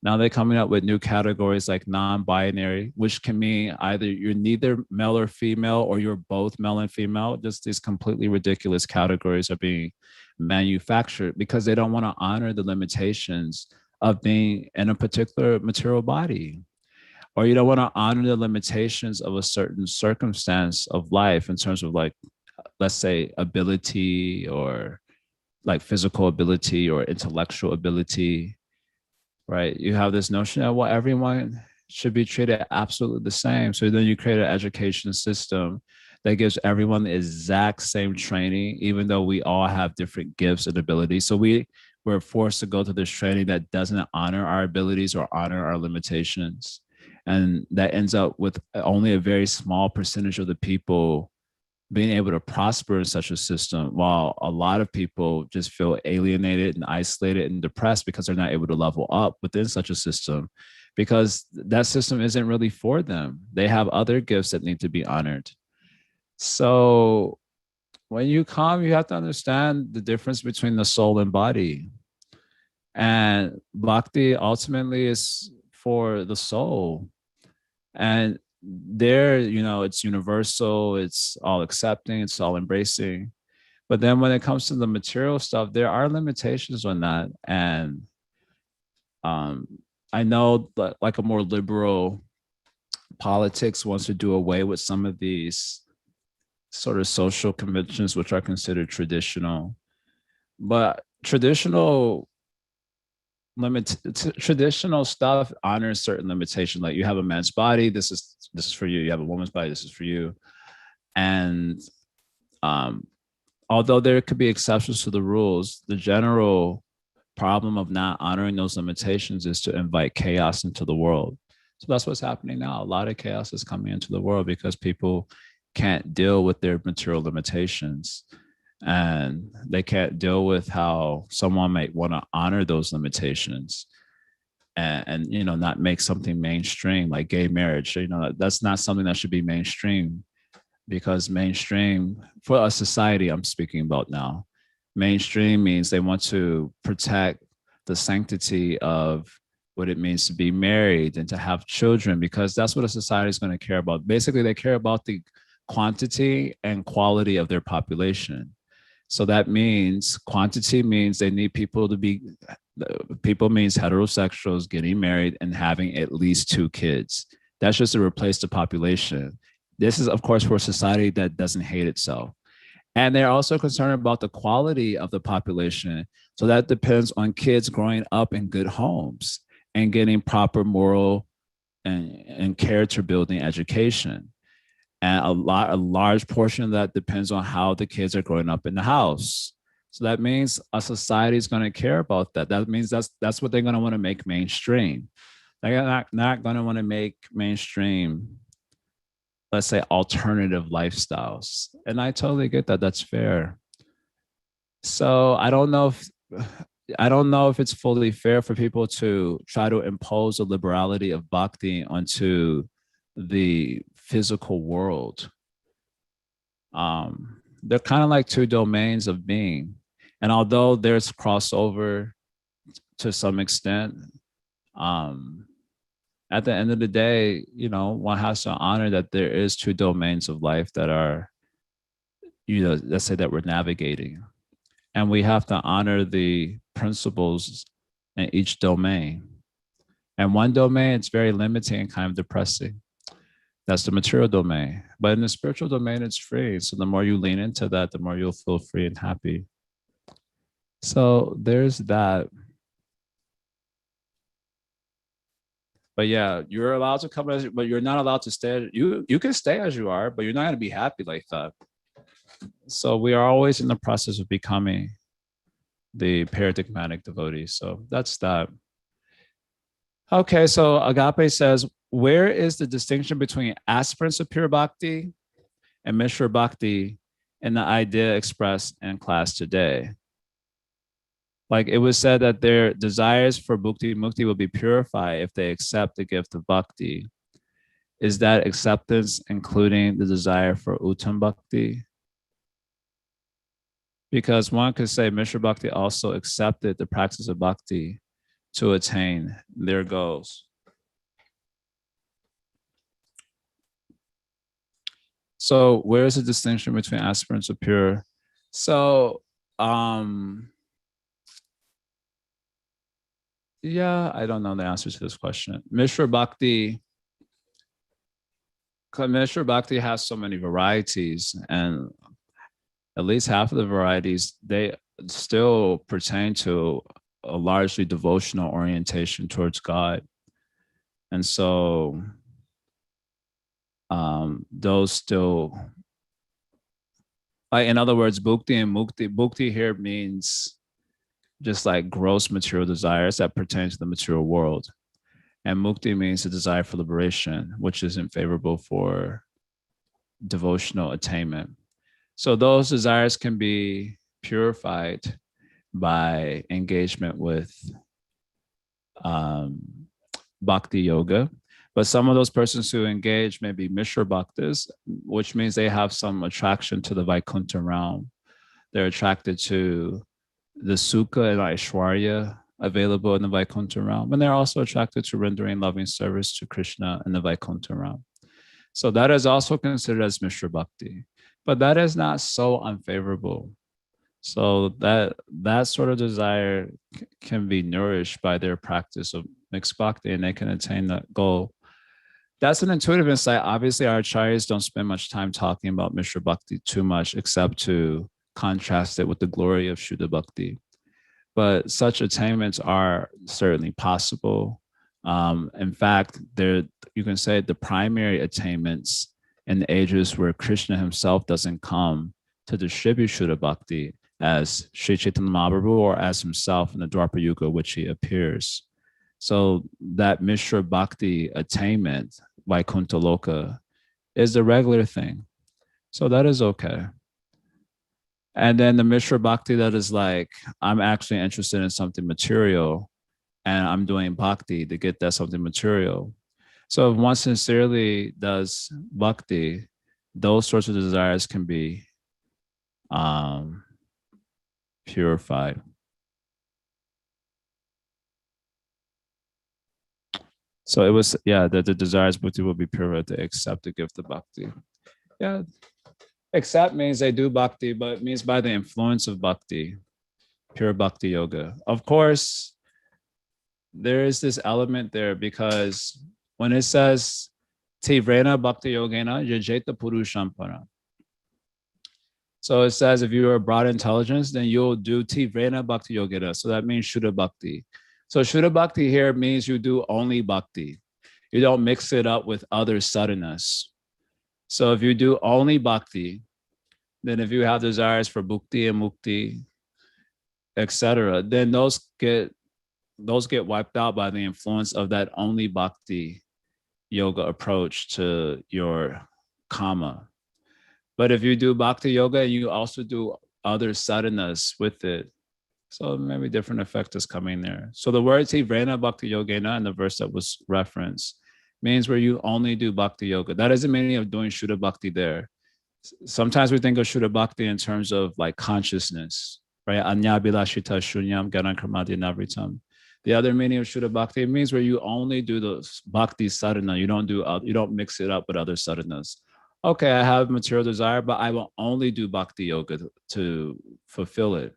Now they're coming up with new categories like non-binary, which can mean either you're neither male or female, or you're both male and female. Just these completely ridiculous categories are being manufactured because they don't want to honor the limitations of being in a particular material body. Or you don't want to honor the limitations of a certain circumstance of life in terms of, like, let's say, ability, or like physical ability or intellectual ability, right? You have this notion that, well, everyone should be treated absolutely the same. So then you create an education system that gives everyone the exact same training, even though we all have different gifts and abilities. So we're forced to go to this training that doesn't honor our abilities or honor our limitations. And that ends up with only a very small percentage of the people being able to prosper in such a system, while a lot of people just feel alienated and isolated and depressed because they're not able to level up within such a system, because that system isn't really for them. They have other gifts that need to be honored. So when you come, you have to understand the difference between the soul and body. And bhakti ultimately is for the soul. And there, it's universal, it's all accepting, it's all embracing. But then when it comes to the material stuff, there are limitations on that. And I know that, like, a more liberal politics wants to do away with some of these sort of social conventions, which are considered traditional. But traditional stuff honors certain limitations. Like, you have a man's body, this is for you. You have a woman's body, this is for you. And although there could be exceptions to the rules, the general problem of not honoring those limitations is to invite chaos into the world. So that's what's happening now. A lot of chaos is coming into the world because people can't deal with their material limitations, and they can't deal with how someone might want to honor those limitations and not make something mainstream like gay marriage. That's not something that should be mainstream, because mainstream for a society, I'm speaking about now, mainstream means they want to protect the sanctity of what it means to be married and to have children, because that's what a society is going to care about. Basically, they care about the quantity and quality of their population. So that means quantity means they need people means heterosexuals getting married and having at least 2 kids. That's just to replace the population. This is, of course, for a society that doesn't hate itself. And they're also concerned about the quality of the population. So that depends on kids growing up in good homes and getting proper moral and character building education. And a large portion of that depends on how the kids are growing up in the house. So that means a society is going to care about that. That means that's what they're going to want to make mainstream. They're not going to want to make mainstream, let's say, alternative lifestyles. And I totally get that. That's fair. So I don't know if it's fully fair for people to try to impose a liberality of bhakti onto the physical world. They're kind of like two domains of being. And although there's crossover to some extent, at the end of the day, one has to honor that there is two domains of life that are, let's say that we're navigating. And we have to honor the principles in each domain. And one domain, it's very limiting and kind of depressing. That's the material domain. But in the spiritual domain, it's free. So the more you lean into that, the more you'll feel free and happy. So there's that. But yeah, you're allowed to come as, but you're not allowed to stay. You can stay as you are, but you're not going to be happy like that. So we are always in the process of becoming the paradigmatic devotee. So that's that. Okay, so Agape says, where is the distinction between aspirants of pure bhakti and Mishra bhakti in the idea expressed in class today? Like it was said that their desires for bhukti mukti will be purified if they accept the gift of bhakti. Is that acceptance including the desire for uttam bhakti? Because one could say Mishra bhakti also accepted the practice of bhakti to attain their goals. So where is the distinction between aspirants of pure? So yeah, I don't know the answer to this question. Mishra bhakti has so many varieties, and at least half of the varieties, they still pertain to a largely devotional orientation towards God. And so those still, like in other words, bhukti and mukti. Bhukti here means just like gross material desires that pertain to the material world. And mukti means the desire for liberation, which isn't favorable for devotional attainment. So those desires can be purified by engagement with bhakti yoga. But some of those persons who engage may be Mishra bhaktas, which means they have some attraction to the Vaikuntha realm. They're attracted to the Sukha and Aishwarya available in the Vaikuntha realm. And they're also attracted to rendering loving service to Krishna in the Vaikuntha realm. So that is also considered as Mishra bhakti. But that is not so unfavorable. So that sort of desire can be nourished by their practice of mixed bhakti, and they can attain that goal. That's an intuitive insight. Obviously, our acharyas don't spend much time talking about Mishra bhakti too much, except to contrast it with the glory of Shuddha bhakti. But such attainments are certainly possible. In fact, you can say the primary attainments in the ages where Krishna himself doesn't come to distribute Shuddha bhakti as Sri Chaitanya Mahaprabhu or as himself in the Dwapara Yuga, which he appears. So that Mishra bhakti attainment, Vaikuntha Loka, is a regular thing. So that is okay. And then the Mishra bhakti that is like, I'm actually interested in something material and I'm doing bhakti to get that something material. So if one sincerely does bhakti, those sorts of desires can be purified. So it was, that the desires bhakti will be purified to accept the gift of bhakti. Yeah. Accept means they do bhakti, but it means by the influence of bhakti, pure bhakti yoga. Of course, there is this element there because when it says Tivrena bhakti yogena yajeta purushampana. So it says if you are broad intelligence, then you'll do Tivrena bhakti yogena. So that means Shuddha bhakti. So Shuddha bhakti here means you do only bhakti. You don't mix it up with other sadhanas. So if you do only bhakti, then if you have desires for bhukti and mukti, etc., then those get wiped out by the influence of that only bhakti yoga approach to your kama. But if you do bhakti yoga and you also do other sadhanas with it, so maybe different effect is coming there. So the word Tivrena Bhakti Yogena in the verse that was referenced means where you only do bhakti yoga. That doesn't mean of doing Shuddha Bhakti there. Sometimes we think of Shuddha Bhakti in terms of like consciousness, right? Anya Bilashita Shunyam Ganakramadi Navritam. The other meaning of Shuddha Bhakti means where you only do the bhakti sadhana. You don't mix it up with other sadhanas. Okay, I have material desire, but I will only do bhakti yoga to fulfill it.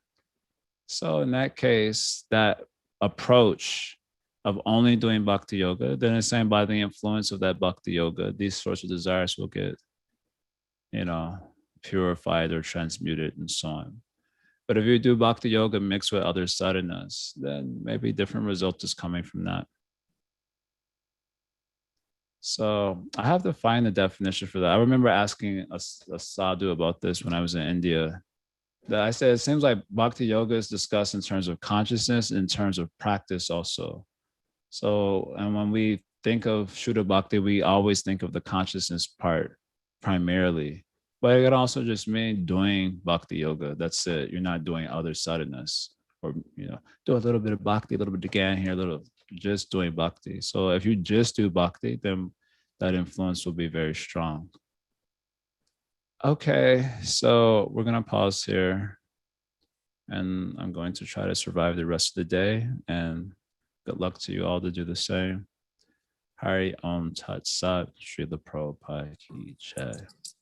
So in that case, that approach of only doing bhakti yoga, then it's saying by the influence of that bhakti yoga, these sorts of desires will get, purified or transmuted and so on. But if you do bhakti yoga mixed with other sadhanas, then maybe different result is coming from that. So I have to find the definition for that. I remember asking a sadhu about this when I was in India. That I said, it seems like bhakti yoga is discussed in terms of consciousness, in terms of practice also. So, and when we think of Shuddha Bhakti, we always think of the consciousness part primarily. But it can also just mean doing bhakti yoga. That's it. You're not doing other sadhanas, or do a little bit of bhakti, a little bit of Gyan here, a little just doing bhakti. So if you just do bhakti, then that influence will be very strong. Okay, so we're gonna pause here, and I'm going to try to survive the rest of the day. And good luck to you all to do the same. Hari Om Tat Sat, Srila Prabhupada Ki Jai.